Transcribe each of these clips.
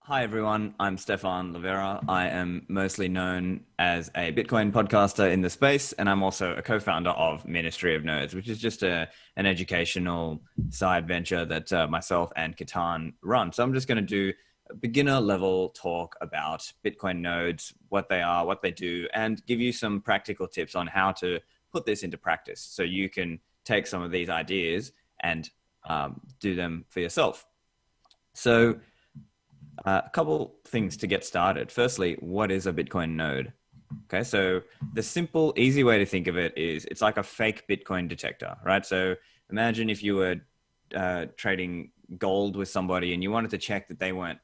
Hi everyone, I'm Stephan Livera. I am mostly known as a Bitcoin podcaster in the space, and I'm also a co-founder of Ministry of Nodes, which is just an educational side venture that myself and Kitan run. So I'm just going to do a beginner level talk about Bitcoin nodes, what they are, what they do, and give you some practical tips on how to put this into practice so you can take some of these ideas and do them for yourself. So a couple things to get started. Firstly, what is a Bitcoin node? Okay, so the simple, easy way to think of it is it's like a fake Bitcoin detector, right? So imagine if you were trading gold with somebody and you wanted to check that they weren't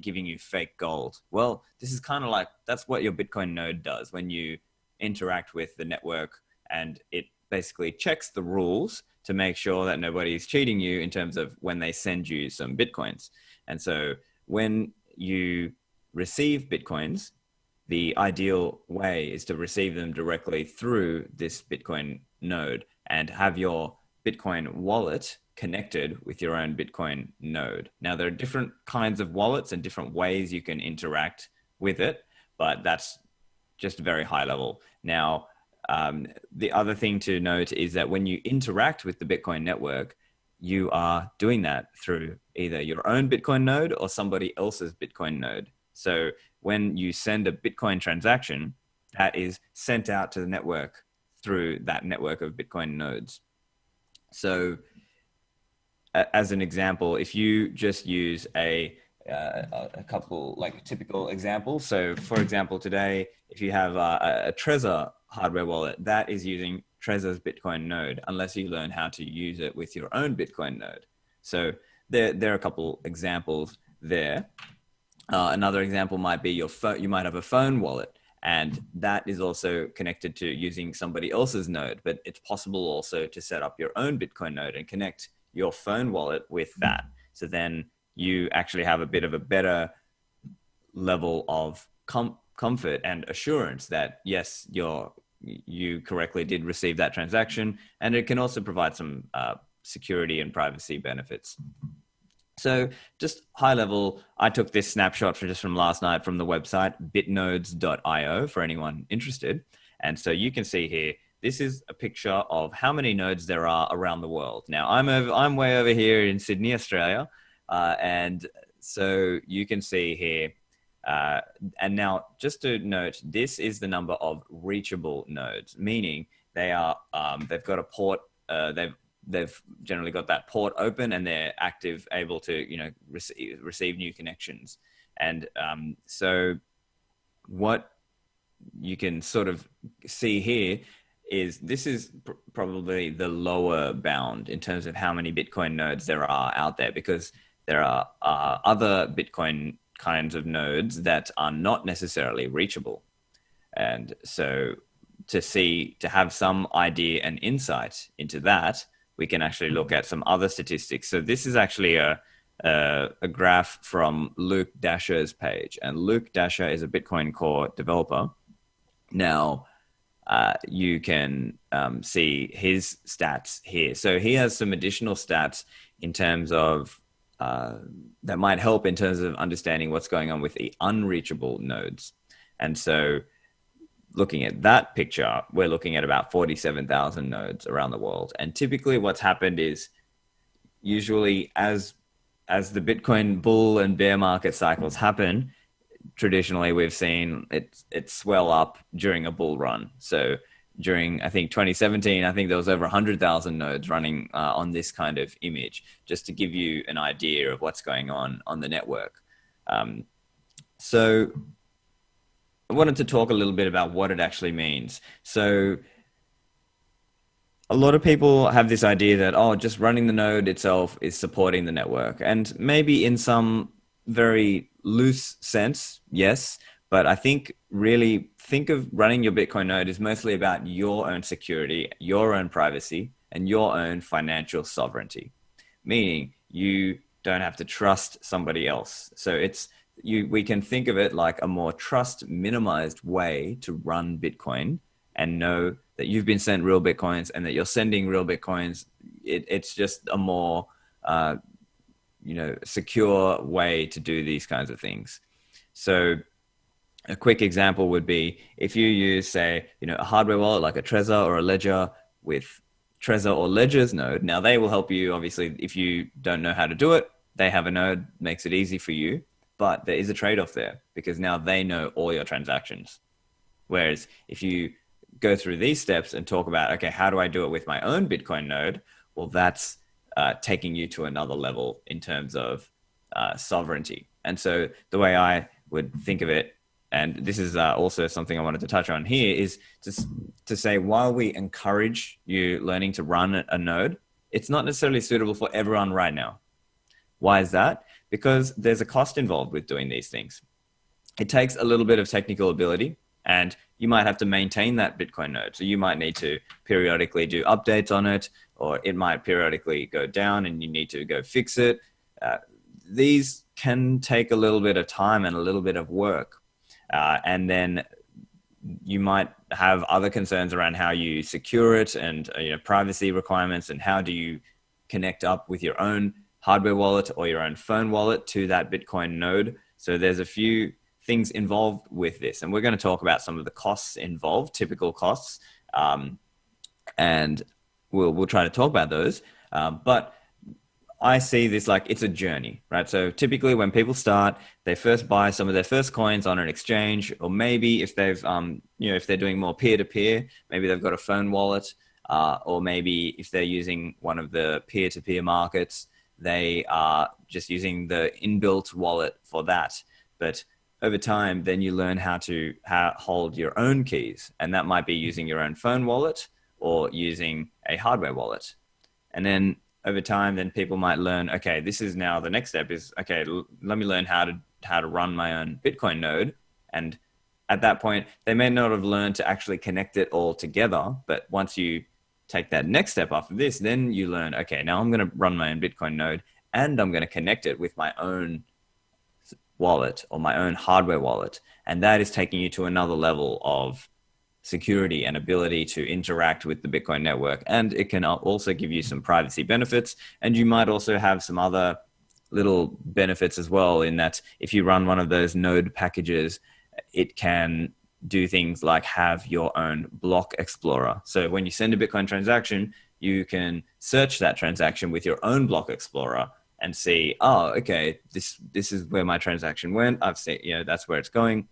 giving you fake gold. Well, this is kind of like that's what your Bitcoin node does when you interact with the network, and it basically checks the rules to make sure that nobody's cheating you in terms of when they send you some Bitcoins. And so when you receive Bitcoins, the ideal way is to receive them directly through this Bitcoin node and have your Bitcoin wallet connected with your own Bitcoin node. Now, there are different kinds of wallets and different ways you can interact with it, but that's just very high level. Now, the other thing to note is that when you interact with the Bitcoin network, you are doing that through either your own Bitcoin node or somebody else's Bitcoin node. So when you send a Bitcoin transaction, that is sent out to the network through that network of Bitcoin nodes. So as an example, if you just use a couple like typical examples. So for example, today, if you have a Trezor hardware wallet, that is using Trezor's Bitcoin node, unless you learn how to use it with your own Bitcoin node. So there are a couple examples there. Another example might be your phone. You might have a phone wallet, and that is also connected to using somebody else's node, but it's possible also to set up your own Bitcoin node and connect your phone wallet with that. So then you actually have a bit of a better level of comfort and assurance that yes, you correctly did receive that transaction, and it can also provide some security and privacy benefits. So just high level, I took this snapshot from last night from the website bitnodes.io for anyone interested. And so you can see here, this is a picture of how many nodes there are around the world. Now I'm way over here in Sydney, Australia. And so you can see here, and now just to note, this is the number of reachable nodes, meaning they are, they've got a port, they've generally got that port open and they're active, able to, receive new connections. And so what you can sort of see here is this is probably the lower bound in terms of how many Bitcoin nodes there are out there, because there are other Bitcoin kinds of nodes that are not necessarily reachable. And so to have some idea and insight into that, we can actually look at some other statistics. So this is actually a graph from Luke Dasher's page, and Luke Dasher is a Bitcoin Core developer. Now, you can see his stats here. So he has some additional stats in terms of that might help in terms of understanding what's going on with the unreachable nodes. And so looking at that picture, we're looking at about 47,000 nodes around the world. And typically what's happened is usually as the Bitcoin bull and bear market cycles happen, traditionally we've seen it swell up during a bull run. So during, I think 2017, I think there was over 100,000 nodes running on this kind of image, just to give you an idea of what's going on the network. So I wanted to talk a little bit about what it actually means. So a lot of people have this idea that, oh, just running the node itself is supporting the network. And maybe in some very loose sense, yes. But I think really think of running your Bitcoin node is mostly about your own security, your own privacy, and your own financial sovereignty, meaning you don't have to trust somebody else. So we can think of it like a more trust minimized way to run Bitcoin and know that you've been sent real Bitcoins and that you're sending real Bitcoins. It's just a more secure way to do these kinds of things. So a quick example would be if you use, say, a hardware wallet like a Trezor or a Ledger with Trezor or Ledger's node. Now they will help you, obviously, if you don't know how to do it, they have a node, makes it easy for you. But there is a trade-off there because now they know all your transactions. Whereas if you go through these steps and talk about, okay, how do I do it with my own Bitcoin node? Well, that's taking you to another level in terms of sovereignty. And so the way I would think of it, and this is also something I wanted to touch on here, is just to say, while we encourage you learning to run a node, it's not necessarily suitable for everyone right now. Why is that? Because there's a cost involved with doing these things. It takes a little bit of technical ability, and you might have to maintain that Bitcoin node. So you might need to periodically do updates on it, or it might periodically go down and you need to go fix it. These can take a little bit of time and a little bit of work. And then you might have other concerns around how you secure it and privacy requirements, and how do you connect up with your own hardware wallet or your own phone wallet to that Bitcoin node. So there's a few things involved with this, and we're going to talk about some of the costs involved, typical costs, and we'll try to talk about those. But I see this like it's a journey, right? So typically when people start, they first buy some of their first coins on an exchange, or maybe if they've, if they're doing more peer-to-peer, maybe they've got a phone wallet, or maybe if they're using one of the peer-to-peer markets, they are just using the inbuilt wallet for that. But over time, then you learn how to hold your own keys, and that might be using your own phone wallet or using a hardware wallet. And then over time, then people might learn, okay, this is now the next step is, okay, let me learn how to run my own Bitcoin node. And at that point, they may not have learned to actually connect it all together. But once you take that next step after this, then you learn, okay, now I'm going to run my own Bitcoin node and I'm going to connect it with my own wallet or my own hardware wallet. And that is taking you to another level of security and ability to interact with the Bitcoin network. And it can also give you some privacy benefits. And you might also have some other little benefits as well, in that if you run one of those node packages, it can do things like have your own block explorer. So when you send a Bitcoin transaction, you can search that transaction with your own block explorer and see, oh, okay, this is where my transaction went. I've seen, that's where it's going.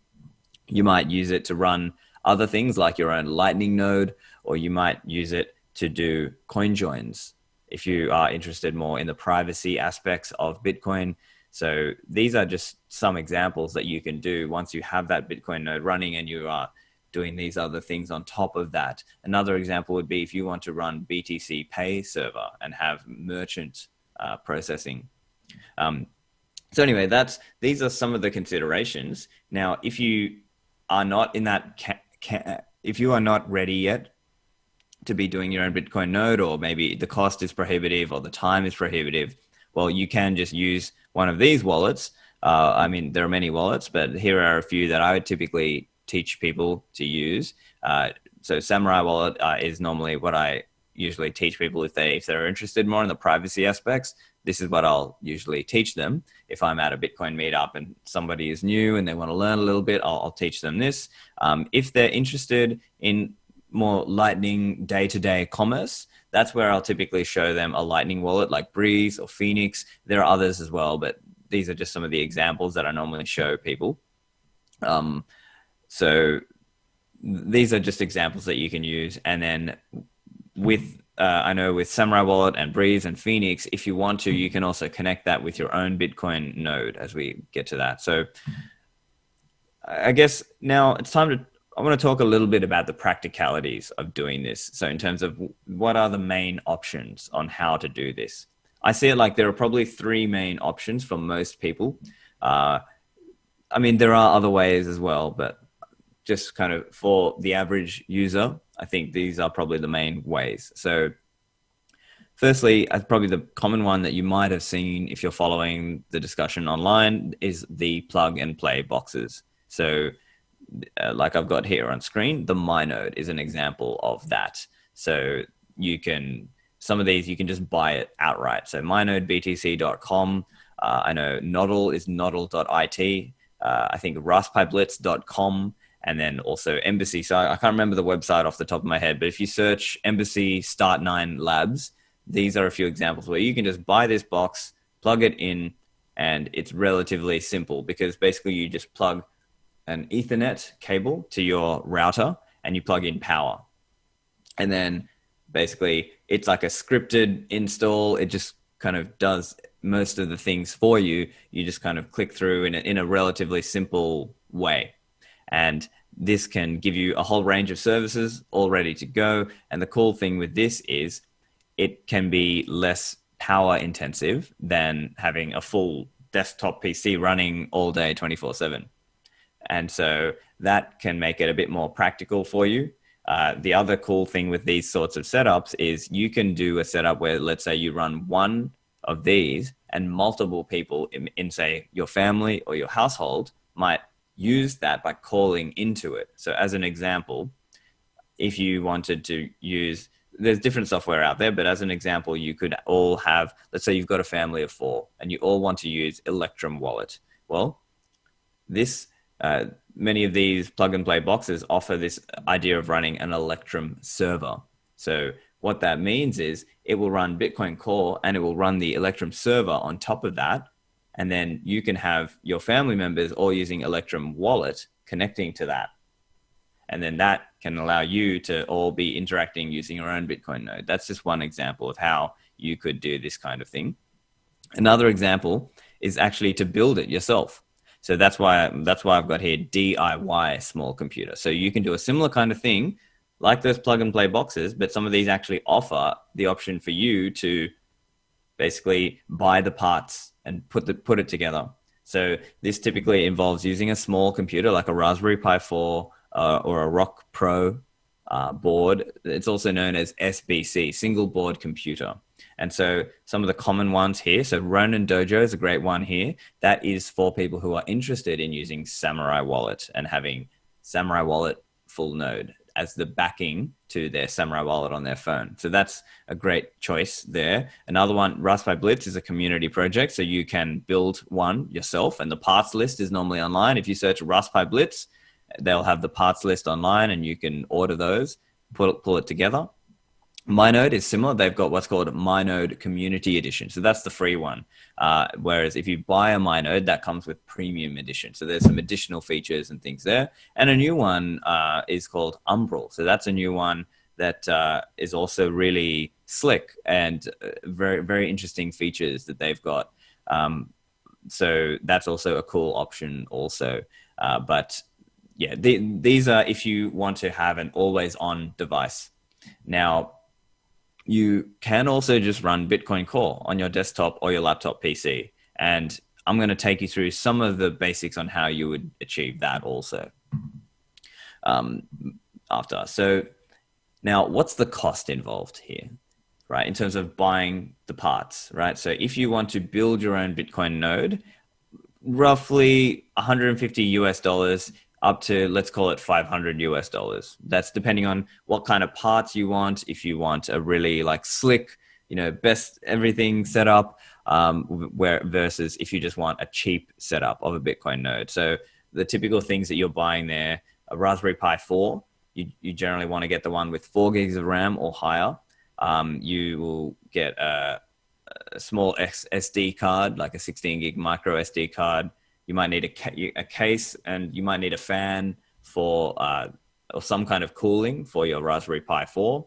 You might use it to run other things like your own Lightning node, or you might use it to do coin joins if you are interested more in the privacy aspects of Bitcoin. So these are just some examples that you can do once you have that Bitcoin node running and you are doing these other things on top of that. Another example would be if you want to run BTC Pay server and have merchant processing. So anyway, these are some of the considerations. Now, if you are not in that if you are not ready yet to be doing your own Bitcoin node, or maybe the cost is prohibitive or the time is prohibitive, well, you can just use one of these wallets. I mean, there are many wallets, but here are a few that I would typically teach people to use. So Samurai Wallet is normally what I usually teach people if they're interested more in the privacy aspects. This is what I'll usually teach them. If I'm at a Bitcoin meetup and somebody is new and they want to learn a little bit, I'll teach them this. If they're interested in more Lightning day-to-day commerce, that's where I'll typically show them a Lightning wallet like Breeze or Phoenix. There are others as well, but these are just some of the examples that I normally show people. So these are just examples that you can use. And then with I know with Samurai Wallet and Breeze and Phoenix, if you want to, you can also connect that with your own Bitcoin node as we get to that. So I guess now it's time I want to talk a little bit about the practicalities of doing this. So in terms of what are the main options on how to do this? I see it like there are probably three main options for most people. I mean, there are other ways as well, but just kind of for the average user, I think these are probably the main ways. So firstly, probably the common one that you might have seen if you're following the discussion online is the plug and play boxes. So like I've got here on screen, the My Node is an example of that. So you can some of these you can just buy it outright. So mynodebtc.com. I know Noddle is noddle.it. I think raspberryblitz.com, and then also Embassy. So I can't remember the website off the top of my head, but if you search Embassy Start 9 Labs, these are a few examples where you can just buy this box, plug it in, and it's relatively simple because basically you just plug an Ethernet cable to your router and you plug in power. And then basically it's like a scripted install. It just kind of does most of the things for you. You just kind of click through in a relatively simple way. And this can give you a whole range of services all ready to go. And the cool thing with this is it can be less power intensive than having a full desktop PC running all day 24/7. And so that can make it a bit more practical for you. The other cool thing with these sorts of setups is you can do a setup where, let's say you run one of these and multiple people in say your family or your household might use that by calling into it. So as an example, if you wanted to use, there's different software out there, but as an example, you could all have, let's say you've got a family of 4 and you all want to use Electrum Wallet. Well, many of these plug and play boxes offer this idea of running an Electrum server. So what that means is it will run Bitcoin Core and it will run the Electrum server on top of that. And then you can have your family members all using Electrum Wallet connecting to that. And then that can allow you to all be interacting using your own Bitcoin node. That's just one example of how you could do this kind of thing. Another example is actually to build it yourself. So that's why I've got here DIY small computer. So you can do a similar kind of thing like those plug and play boxes, but some of these actually offer the option for you to basically buy the parts and put it together. So this typically involves using a small computer like a Raspberry Pi 4 or a Rock Pro board. It's also known as SBC, single board computer. And so some of the common ones here, so Ronin Dojo is a great one here. That is for people who are interested in using Samurai Wallet and having Samurai Wallet full node as the backing to their Samurai Wallet on their phone. So that's a great choice there. Another one, Raspberry Blitz, is a community project. So you can build one yourself, and the parts list is normally online. If you search Raspberry Blitz, they'll have the parts list online and you can order those, pull it together. MyNode is similar. They've got what's called MyNode Community Edition. So that's the free one. Whereas if you buy a MyNode, that comes with Premium Edition. So there's some additional features and things there. And a new one is called Umbral. So that's a new one that is also really slick and very, very interesting features that they've got. So that's also a cool option also. But yeah, these are if you want to have an always-on device. Now, you can also just run Bitcoin Core on your desktop or your laptop PC. And I'm going to take you through some of the basics on how you would achieve that also after. So now what's the cost involved here, right? In terms of buying the parts, right? So if you want to build your own Bitcoin node, roughly $150 up to, let's call it $500. That's depending on what kind of parts you want. If you want a really like slick, best everything set up, versus if you just want a cheap setup of a Bitcoin node. So the typical things that you're buying there, a Raspberry Pi 4, you generally want to get the one with 4 gigs of RAM or higher. You will get a small SD card, like a 16 gig micro SD card. You might need a case, and you might need a fan for or some kind of cooling for your Raspberry Pi 4.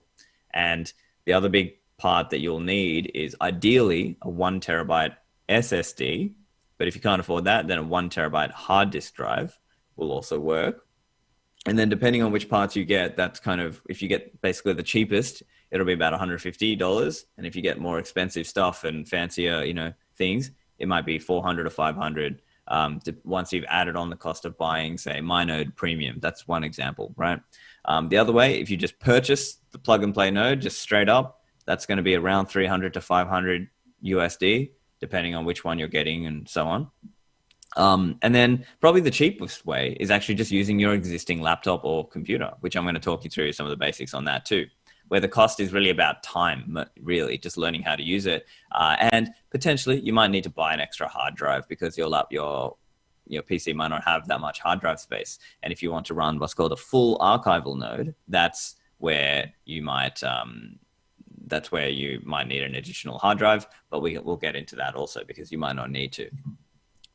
And the other big part that you'll need is ideally a 1 terabyte SSD. But if you can't afford that, then a 1 terabyte hard disk drive will also work. And then depending on which parts you get, that's kind of, if you get basically the cheapest, it'll be about $150. And if you get more expensive stuff and fancier, things, it might be $400 or $500. Once you've added on the cost of buying, say, MyNode Premium. That's one example, right? The other way, if you just purchase the plug and play node just straight up, that's going to be around $300 to $500 USD, depending on which one you're getting and so on. And then probably the cheapest way is actually just using your existing laptop or computer, which I'm going to talk you through some of the basics on that too. where the cost is really about time, really just learning how to use it. And potentially you might need to buy an extra hard drive because your PC might not have that much hard drive space. And if you want to run what's called a full archival node, that's where you might need an additional hard drive, but we'll get into that also because you might not need to.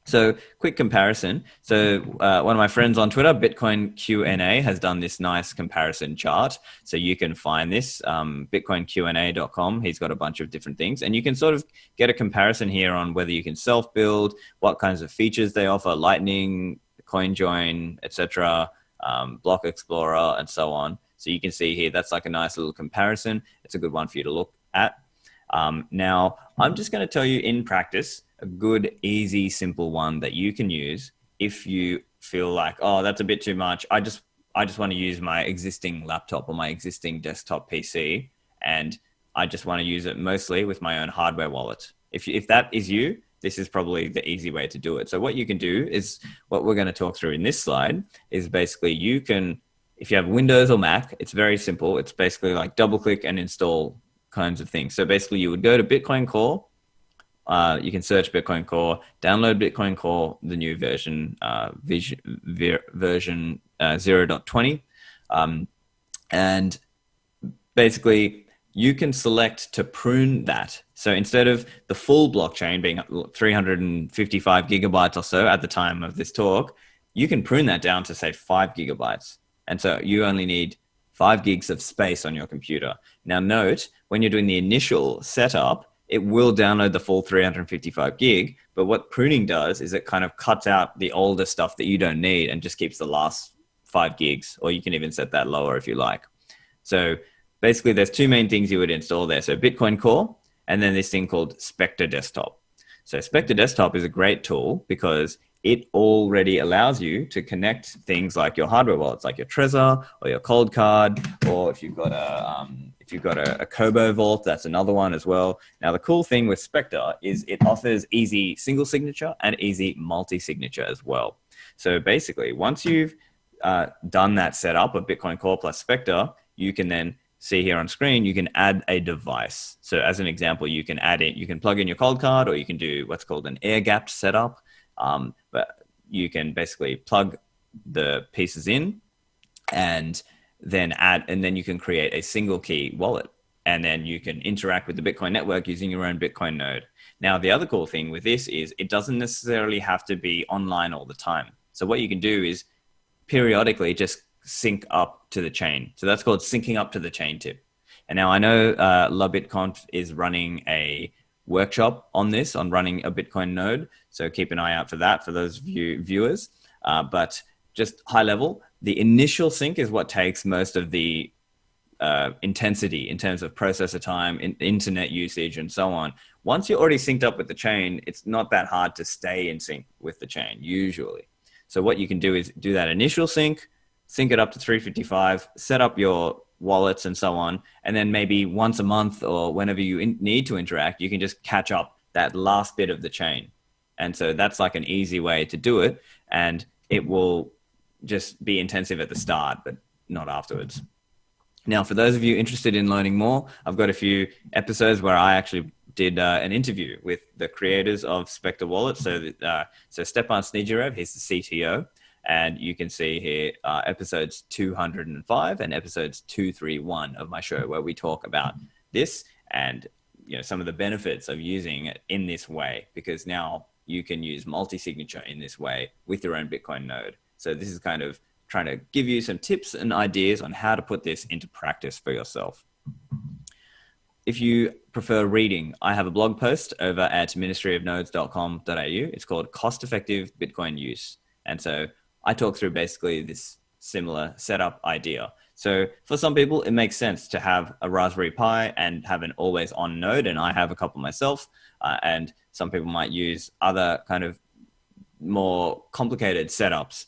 So quick comparison. So one of my friends on Twitter, Bitcoin Q&A, has done this nice comparison chart. So you can find this, bitcoinqna.com. He's got a bunch of different things. And you can sort of get a comparison here on whether you can self-build, what kinds of features they offer, Lightning, CoinJoin, etc., Block Explorer, and so on. So you can see here, that's like a nice little comparison. It's a good one for you to look at. Now, I'm just going to tell you in practice, a good, easy, simple one that you can use if you feel like, oh, that's a bit too much. I just want to use my existing laptop or my existing desktop PC, and I just want to use it mostly with my own hardware wallet. If that is you, this is probably the easy way to do it. So what you can do is what we're going to talk through in this slide is basically you can, if you have Windows or Mac, it's very simple. It's basically like double click and install kinds of things. So basically you would go to Bitcoin Core. You can search Bitcoin Core, download Bitcoin Core, the new version, version 0.20. And basically you can select to prune that. So instead of the full blockchain being 355 gigabytes or so at the time of this talk, you can prune that down to say 5 gigabytes. And so you only need 5 gigs of space on your computer. Now note, when you're doing the initial setup, it will download the full 355 gig, but what pruning does is it kind of cuts out the older stuff that you don't need and just keeps the last 5 gigs, or you can even set that lower if you like. So basically there's two main things you would install there. So Bitcoin Core, and then this thing called Spectre Desktop. So Spectre Desktop is a great tool because it already allows you to connect things like your hardware wallets, like your Trezor or your Cold Card, or if you've got a Kobo vault, that's another one as well. Now, the cool thing with Spectre is it offers easy single signature and easy multi-signature as well. So basically, once you've done that setup of Bitcoin Core plus Spectre, you can then see here on screen, you can add a device. So as an example, you can plug in your Cold Card, or you can do what's called an air-gapped setup. But you can basically plug the pieces in and then you can create a single key wallet, and then you can interact with the Bitcoin network using your own Bitcoin node. Now, the other cool thing with this is it doesn't necessarily have to be online all the time. So what you can do is periodically just sync up to the chain. So that's called syncing up to the chain tip. And now I know LaBitConf is running a workshop on this, on running a Bitcoin node. So keep an eye out for that for those viewers. But just high level, the initial sync is what takes most of the intensity in terms of processor time, internet usage, and so on. Once you're already synced up with the chain, it's not that hard to stay in sync with the chain usually. So what you can do is do that initial sync it up to 355, set up your wallets and so on, and then maybe once a month or whenever you need to interact, you can just catch up that last bit of the chain. And so that's like an easy way to do it, and it will just be intensive at the start, but not afterwards. Now, for those of you interested in learning more, I've got a few episodes where I actually did an interview with the creators of Spectre Wallet. So Stephan Livera, he's the CTO. And you can see here episodes 205 and episodes 231 of my show, where we talk about this and some of the benefits of using it in this way, because now you can use multi-signature in this way with your own Bitcoin node. So this is kind of trying to give you some tips and ideas on how to put this into practice for yourself. If you prefer reading, I have a blog post over at ministryofnodes.com.au. It's called Cost Effective Bitcoin Use. And so I talk through basically this similar setup idea. So for some people, it makes sense to have a Raspberry Pi and have an always on node. And I have a couple myself. And some people might use other kind of more complicated setups.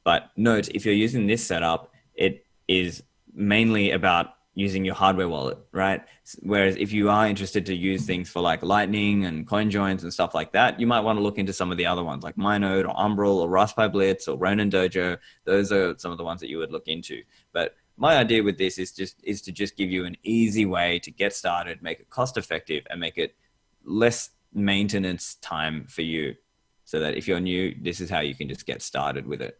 But note, if you're using this setup, it is mainly about using your hardware wallet, right? Whereas if you are interested to use things for like Lightning and CoinJoins and stuff like that, you might want to look into some of the other ones like MyNode or Umbrel or Raspberry Blitz or Ronin Dojo. Those are some of the ones that you would look into. But my idea with this is to just give you an easy way to get started, make it cost effective, and make it less maintenance time for you, so that if you're new, this is how you can just get started with it.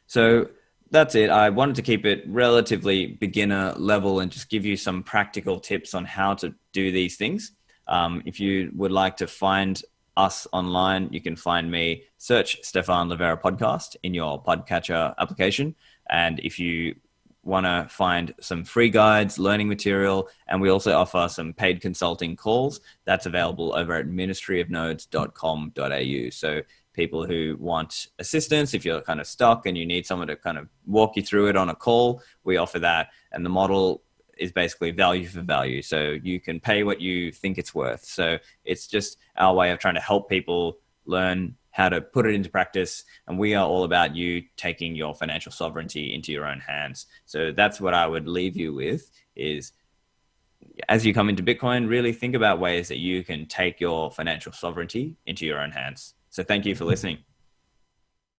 So that's it. I wanted to keep it relatively beginner level and just give you some practical tips on how to do these things. If you would like to find us online, you can find me, search Stephan Livera podcast in your podcatcher application. And if you want to find some free guides, learning material, and we also offer some paid consulting calls, that's available over at ministryofnodes.com.au. So people who want assistance, if you're kind of stuck and you need someone to kind of walk you through it on a call, we offer that. And the model is basically value for value. So you can pay what you think it's worth. So it's just our way of trying to help people learn how to put it into practice. And we are all about you taking your financial sovereignty into your own hands. So that's what I would leave you with is, as you come into Bitcoin, really think about ways that you can take your financial sovereignty into your own hands. So thank you for listening.